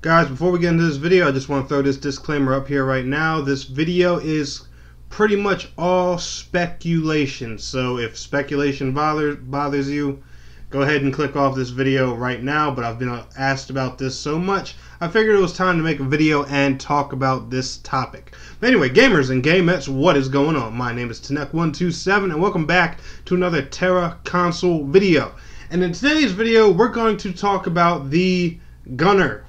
Guys, before we get into this video, I just want to throw this disclaimer up here right now. This video is pretty much all speculation, so if speculation bothers you, go ahead and click off this video right now. But I've been asked about this so much, I figured it was time to make a video and talk about this topic. But anyway, gamers and gamettes, what is going on? My name is Tenek127 and welcome back to another Tera Console video. And in today's video, we're going to talk about the Gunner,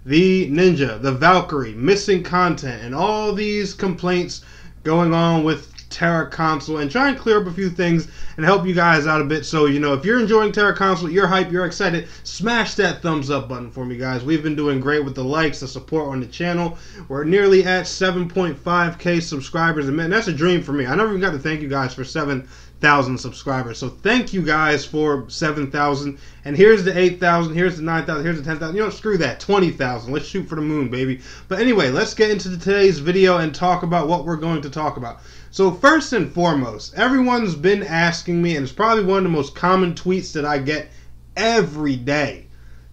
the Ninja, the Valkyrie, missing content, and all these complaints going on with Tera Console, and try and clear up a few things and help you guys out a bit. So, you know, if you're enjoying Tera Console, you're hyped, you're excited, smash that thumbs up button for me, guys. We've been doing great with the likes, the support on the channel. We're nearly at 7.5k subscribers, and man, that's a dream for me. I never even got to thank you guys for 7,000 subscribers. So thank you guys for 7,000. And here's the 8,000, here's the 9,000, here's the 10,000. You know, screw that, 20,000. Let's shoot for the moon, baby. But anyway, let's get into today's video and talk about what we're going to talk about. So first and foremost, everyone's been asking me, and it's probably one of the most common tweets that I get every day.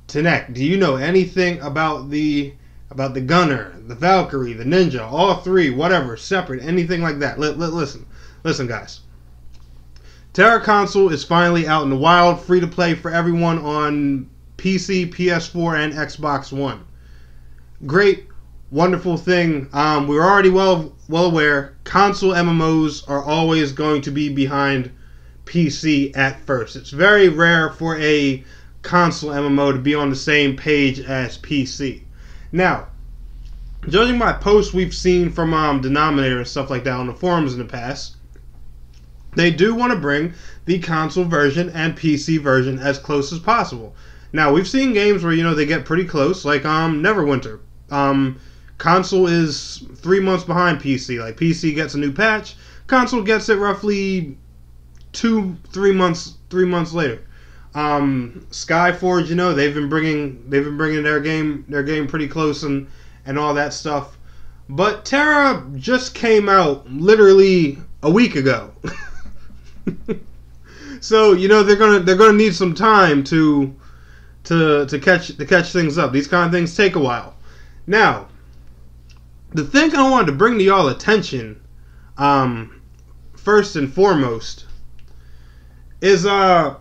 Tenek, do you know anything about the Gunner, the Valkyrie, the Ninja, all three, whatever, separate, anything like that? Listen, guys. Tera Console is finally out in the wild, free to play for everyone on PC, PS4, and Xbox One. Great, wonderful thing. We're already well aware console MMOs are always going to be behind PC at first. It's very rare for a console MMO to be on the same page as PC. Now, judging by posts we've seen from Denominator and stuff like that on the forums in the past, they do want to bring the console version and PC version as close as possible. Now, we've seen games where, you know, they get pretty close, like Neverwinter. Console is 3 months behind PC. Like, PC gets a new patch, console gets it roughly 3 months later. Skyforge, you know, they've been bringing their game pretty close and all that stuff. But Tera just came out literally a week ago. So, you know, they're gonna need some time to catch things up. These kind of things take a while. Now, the thing I wanted to bring to y'all attention, first and foremost, is a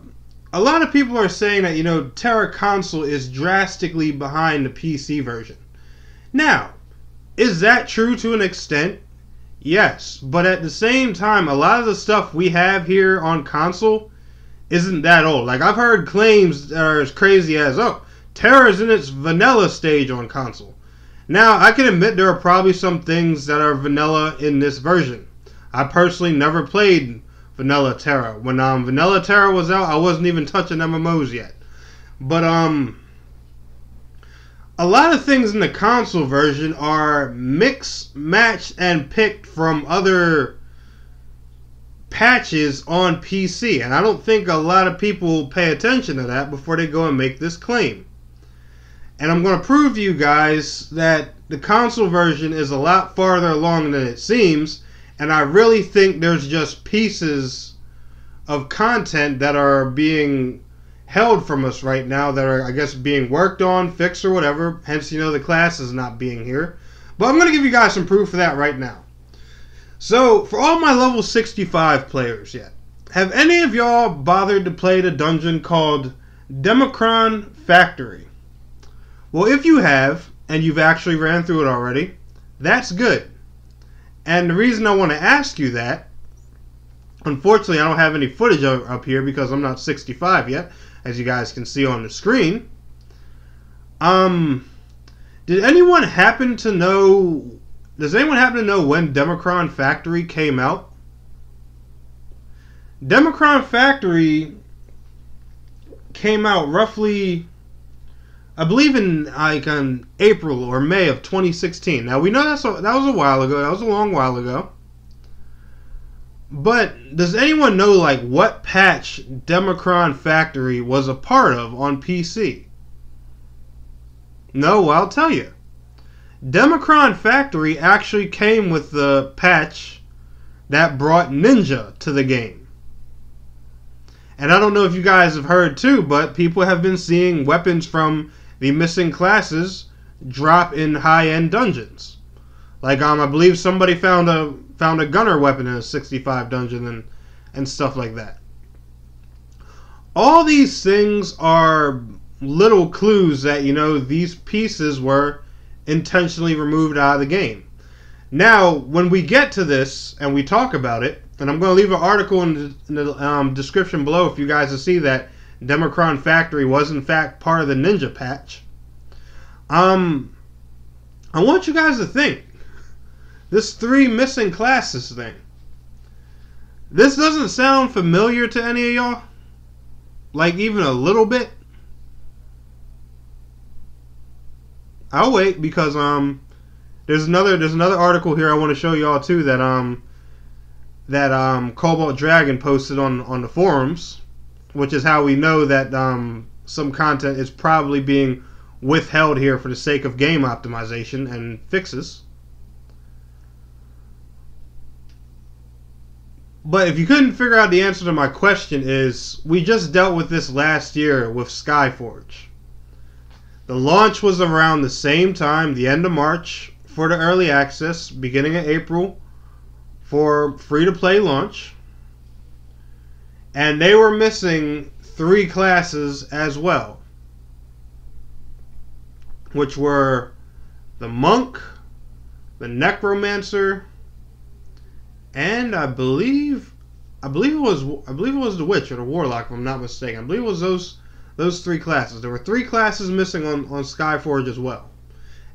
lot of people are saying that, you know, Tera Console is drastically behind the PC version. Now, is that true to an extent? Yes, but at the same time, a lot of the stuff we have here on console isn't that old. Like, I've heard claims that are as crazy as, oh, Tera's in its vanilla stage on console. Now, I can admit there are probably some things that are vanilla in this version. I personally never played vanilla Tera. When vanilla Tera was out, I wasn't even touching MMOs yet. But a lot of things in the console version are mixed, matched, and picked from other patches on PC. And I don't think a lot of people pay attention to that before they go and make this claim. And I'm going to prove to you guys that the console version is a lot farther along than it seems. And I really think there's just pieces of content that are being held from us right now that are, I guess, being worked on, fixed, or whatever. Hence, you know, the class is not being here. But I'm going to give you guys some proof of that right now. So, for all my level 65 players yet, have any of y'all bothered to play the dungeon called Democron Factory? Well, if you have, and you've actually ran through it already, that's good. And the reason I want to ask you that, unfortunately I don't have any footage up here because I'm not 65 yet, as you guys can see on the screen. Does anyone happen to know when Democron Factory came out? Democron Factory came out roughly, I believe, in like April or May of 2016. Now, we know that was a while ago. That was a long while ago. But does anyone know, like, what patch Democron Factory was a part of on PC? No? Well, I'll tell you. Democron Factory actually came with the patch that brought Ninja to the game. And I don't know if you guys have heard too, but people have been seeing weapons from the missing classes drop in high-end dungeons. Like I believe somebody found a gunner weapon in a 65 dungeon and stuff like that. All these things are little clues that, you know, these pieces were intentionally removed out of the game. Now, when we get to this and we talk about it, and I'm going to leave an article in the description below if you guys to see that Democron Factory was in fact part of the Ninja patch. I want you guys to think. This 3 missing classes thing. This doesn't sound familiar to any of y'all? Like even a little bit? I'll wait because there's another article here I want to show y'all too that Cobalt Dragon posted on the forums, which is how we know that some content is probably being withheld here for the sake of game optimization and fixes. But if you couldn't figure out the answer to my question is, we just dealt with this last year with Skyforge. The launch was around the same time, the end of March for the early access, beginning of April for free-to-play launch. And they were missing 3 classes as well, which were the Monk, the Necromancer, and I believe it was the Witch or the Warlock, if I'm not mistaken. I believe it was those 3 classes. There were 3 classes missing on Skyforge as well,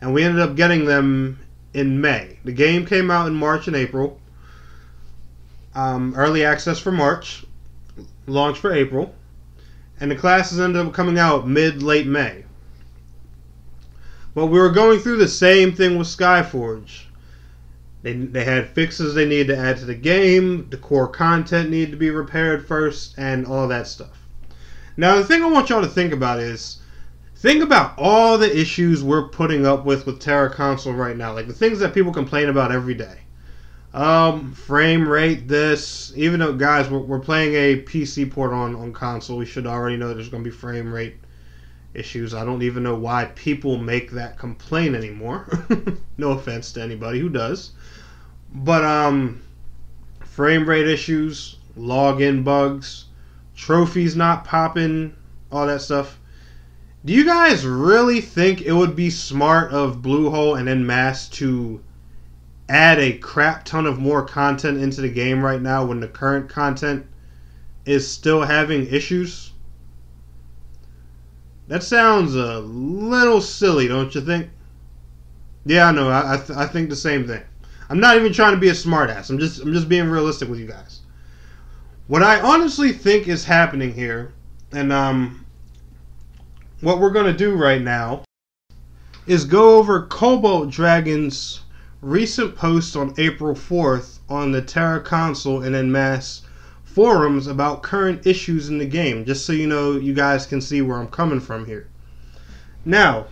and we ended up getting them in May. The game came out in March and April. Early access for March, launch for April, and the classes ended up coming out mid-late May. But we were going through the same thing with Skyforge. They had fixes they needed to add to the game, the core content needed to be repaired first, and all that stuff. Now, the thing I want y'all to think about is, think about all the issues we're putting up with Tera Console right now. Like the things that people complain about every day. Frame rate, this. Even though, guys, we're playing a PC port on console, we should already know there's going to be frame rate issues. I don't even know why people make that complaint anymore. No offense to anybody who does. But, frame rate issues, login bugs, trophies not popping, all that stuff. Do you guys really think it would be smart of Bluehole and NMass to add a crap ton of more content into the game right now when the current content is still having issues? That sounds a little silly, don't you think? Yeah, I know. I think the same thing. I'm not even trying to be a smartass. I'm just being realistic with you guys. What I honestly think is happening here, and what we're going to do right now, is go over Cobalt Dragon's recent post on April 4th on the Tera Console and NMass forums about current issues in the game, just so you know, you guys can see where I'm coming from here. Now,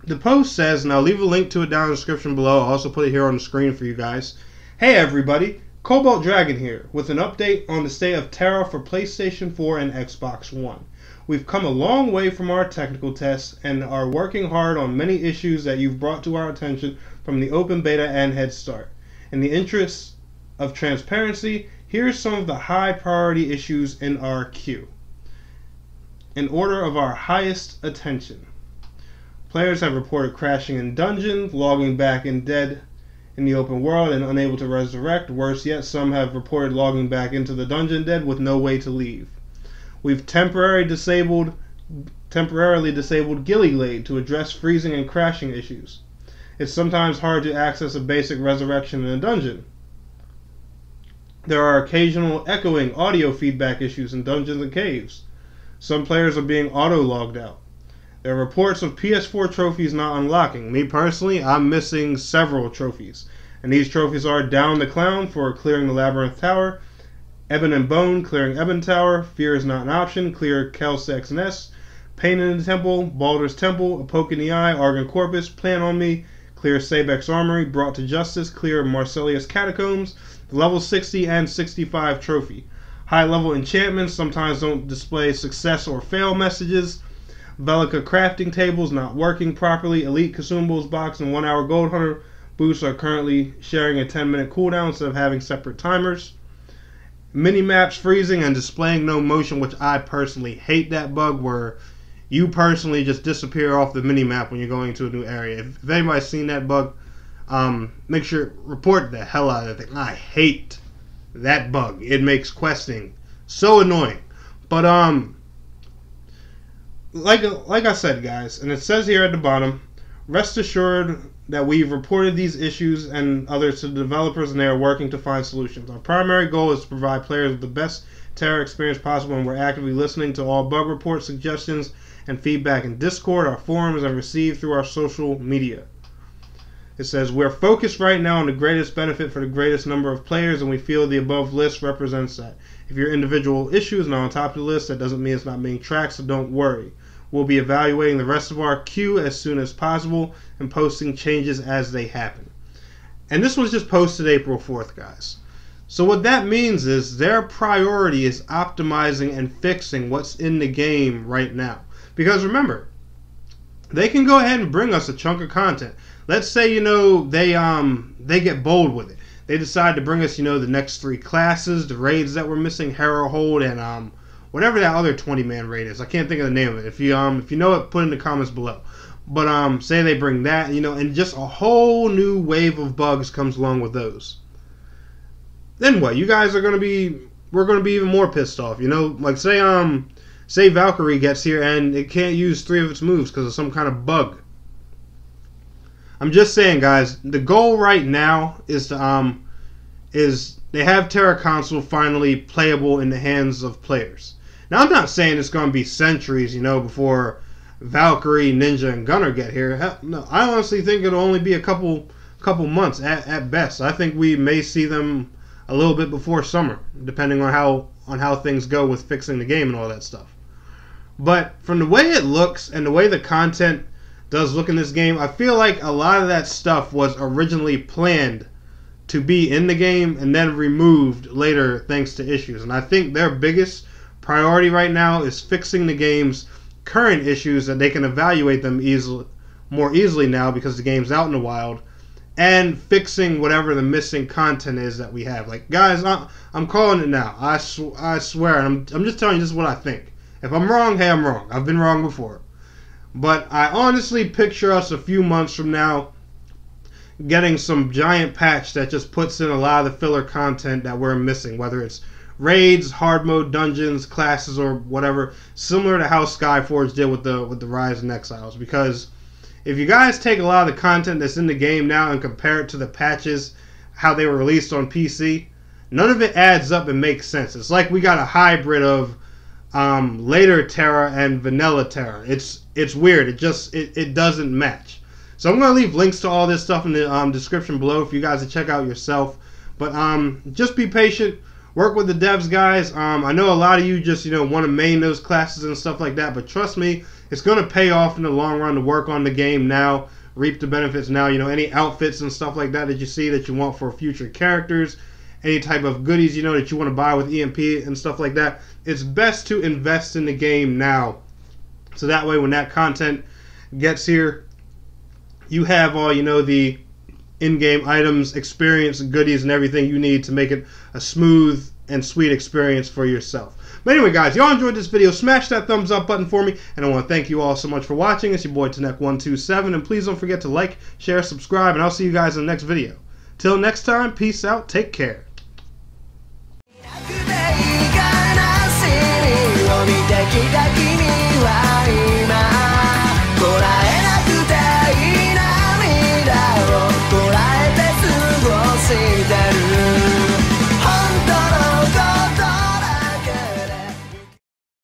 the post says, and I'll leave a link to it down in the description below, I'll also put it here on the screen for you guys. Hey everybody, Cobalt Dragon here, with an update on the state of Tera for PlayStation 4 and Xbox One. We've come a long way from our technical tests and are working hard on many issues that you've brought to our attention from the open beta and head start. In the interest of transparency, here's some of the high priority issues in our queue. In order of our highest attention. Players have reported crashing in dungeons, logging back in dead in the open world and unable to resurrect. Worse yet, some have reported logging back into the dungeon dead with no way to leave. We've temporarily disabled Gillyglade to address freezing and crashing issues. It's sometimes hard to access a basic resurrection in a dungeon. There are occasional echoing audio feedback issues in dungeons and caves. Some players are being auto-logged out. There are reports of PS4 trophies not unlocking. Me personally, I'm missing several trophies. And these trophies are Down the Clown for clearing the Labyrinth Tower, Ebon and Bone, clearing Ebon Tower, Fear is not an option, clear Kelsex Nest, Pain in the Temple, Baldur's Temple, A Poke in the Eye, Argon Corpus, Plan on Me, clear Sabex Armory, Brought to Justice, clear Marsilius Catacombs, the level 60 and 65 trophy. High level enchantments sometimes don't display success or fail messages, Velica crafting tables not working properly. Elite consumables box and 1 hour gold hunter boosts are currently sharing a 10-minute cooldown instead of having separate timers. Mini-maps freezing and displaying no motion, which I personally hate that bug where you personally just disappear off the mini-map when you're going to a new area. If anybody's seen that bug, make sure report the hell out of that thing. I hate that bug. It makes questing so annoying. But like I said, guys, and it says here at the bottom, rest assured that we've reported these issues and others to the developers and they are working to find solutions. Our primary goal is to provide players with the best Tera experience possible, and we're actively listening to all bug reports, suggestions, and feedback in Discord, our forums, and received through our social media. It says, we're focused right now on the greatest benefit for the greatest number of players, and we feel the above list represents that. If your individual issue is not on top of the list, that doesn't mean it's not being tracked, so don't worry. We'll be evaluating the rest of our queue as soon as possible and posting changes as they happen. And this was just posted April 4th, guys. So what that means is their priority is optimizing and fixing what's in the game right now. Because remember, they can go ahead and bring us a chunk of content. Let's say, they get bold with it. They decide to bring us, the next 3 classes, the raids that we're missing, Herald and whatever that other 20-man raid is. I can't think of the name of it. If you know it, put it in the comments below. But say they bring that, and just a whole new wave of bugs comes along with those. Then what? You guys are gonna be even more pissed off. Like say Valkyrie gets here and it can't use 3 of its moves because of some kind of bug. I'm just saying, guys. The goal right now is they have Tera Console finally playable in the hands of players. Now, I'm not saying it's going to be centuries, before Valkyrie, Ninja, and Gunner get here. Hell, no, I honestly think it'll only be a couple months at best. I think we may see them a little bit before summer, depending on how things go with fixing the game and all that stuff. But from the way it looks and the way the content does look in this game, I feel like a lot of that stuff was originally planned to be in the game and then removed later thanks to issues. And I think their biggest priority right now is fixing the game's current issues so that they can evaluate them more easily now because the game's out in the wild, and fixing whatever the missing content is that we have. Like, guys, I'm calling it now. I swear, and I'm just telling you this is what I think. If I'm wrong, hey, I'm wrong. I've been wrong before. But I honestly picture us a few months from now getting some giant patch that just puts in a lot of the filler content that we're missing, whether it's raids, hard mode dungeons, classes, or whatever, similar to how Skyforge did with the Rise and Exiles. Because if you guys take a lot of the content that's in the game now and compare it to the patches, how they were released on PC, none of it adds up and makes sense. It's like we got a hybrid of later Tera and vanilla Tera. It's weird. It doesn't match. So I'm going to leave links to all this stuff in the description below for you guys to check out yourself. But just be patient. Work with the devs, guys. I know a lot of you just want to main those classes and stuff like that. But trust me, it's going to pay off in the long run to work on the game now. Reap the benefits now. Any outfits and stuff like that you see that you want for future characters. Any type of goodies that you want to buy with EMP and stuff like that. It's best to invest in the game now. So that way when that content gets here, you have all, the in-game items, experience, goodies, and everything you need to make it a smooth and sweet experience for yourself. But anyway, guys, y'all enjoyed this video, smash that thumbs up button for me, and I want to thank you all so much for watching. It's your boy Tanek127, and please don't forget to like, share, subscribe, and I'll see you guys in the next video. Till next time, peace out, take care. Daki daki